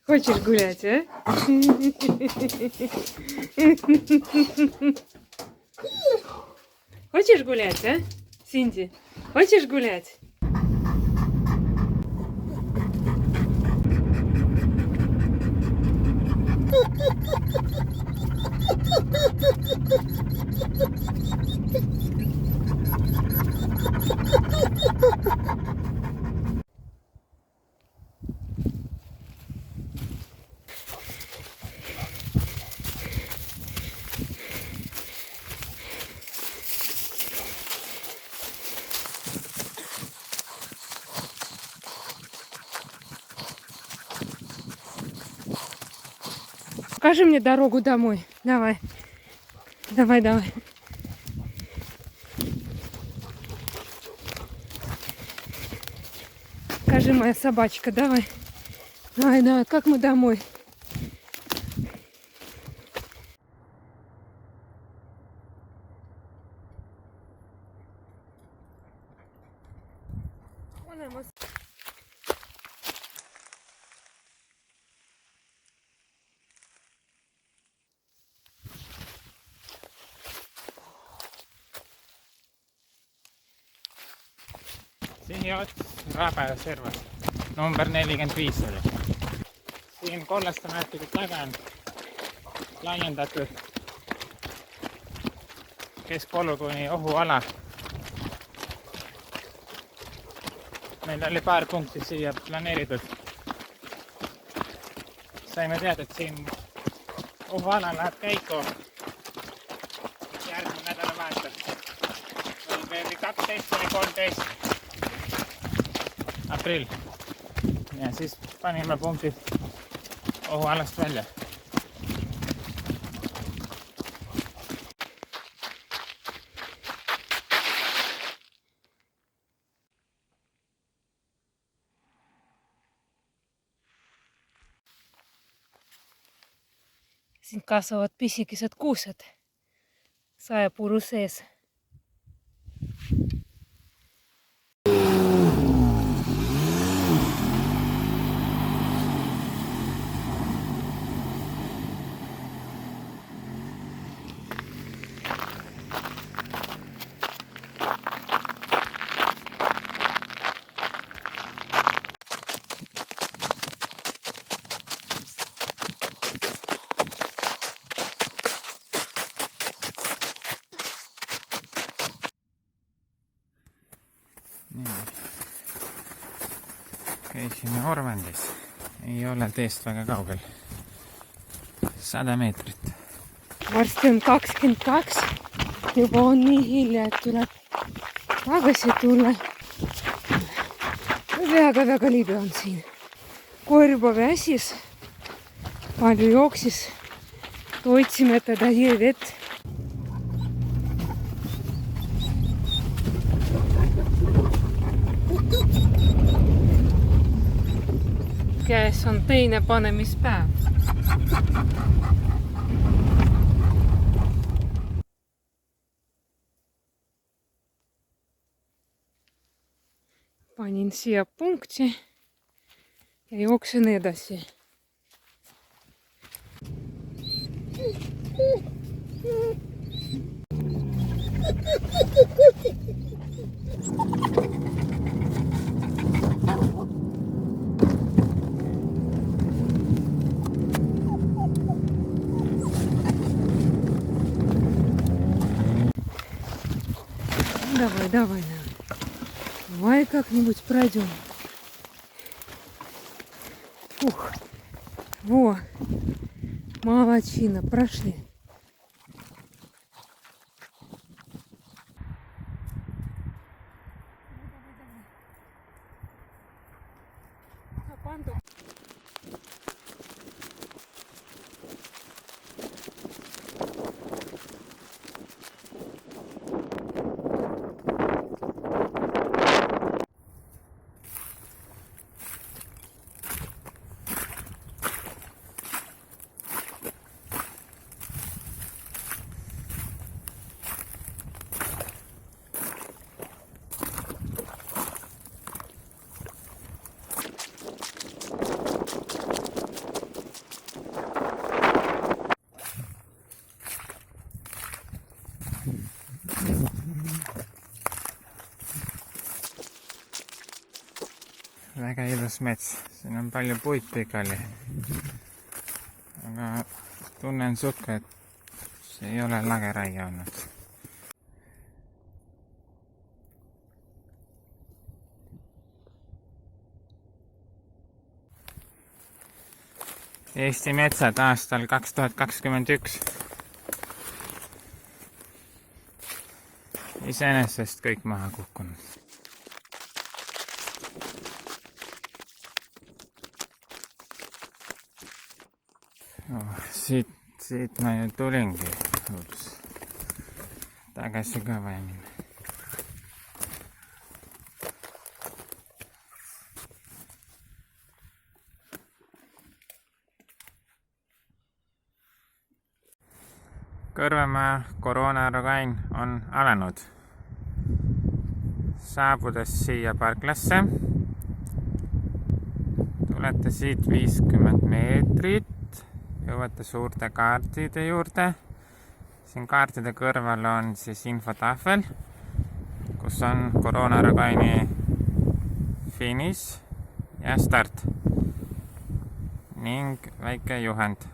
Хочешь гулять, а? Хочешь гулять, а? Синди, хочешь гулять? Покажи мне дорогу домой. Давай. Давай, давай. Покажи, моя собачка, давай. Давай, давай, как мы домой? Sihiots Raepeaservas, number 45 oli. Siin kollaste märkide taga on laiendatud keskpolügooni ohuala. Meil oli paar punkti siia planeeritud. Saime teada, et siin ohuala läheb käiku järgmine nädalavahetus. Oli 12-13 aprill. Ja siis panime punktid ohualast välja. Siin kasvavad pisikesed kuused saepuru sees. Käisime Orvendis. Ei ole teest väga kaugel. 100 meetrit. Varsti on 22. Juba on nii hilja, et tuleb tagasi tulla. Väga libe on siin. Koer juba väsis. Palju jooksis. Otsime teda jõevett. Käes on teine panemispäev. Panin siia punkti ja jooksen edasi. Давай. Давай как-нибудь пройдем. Ух. Во. Молодчина. Прошли. armas mets, siin on palju puid pikali. Aga tunnen sukka, et see ei ole lageraie olnud. Eesti metsad aastal 2021. Iseenesest kõik maha kukkunud. Siit ma ju tulingi. Tagasi ka vaja minna. Kõrvemaa koroonaragain on alanud. Saabudes siia parklasse, tulete siit 50 meetrit, jõuate suurte kaartide juurde. Siin kaartide kõrval on siis infotahvel, kus on koroonaragaini finiš ja start ning väike juhend.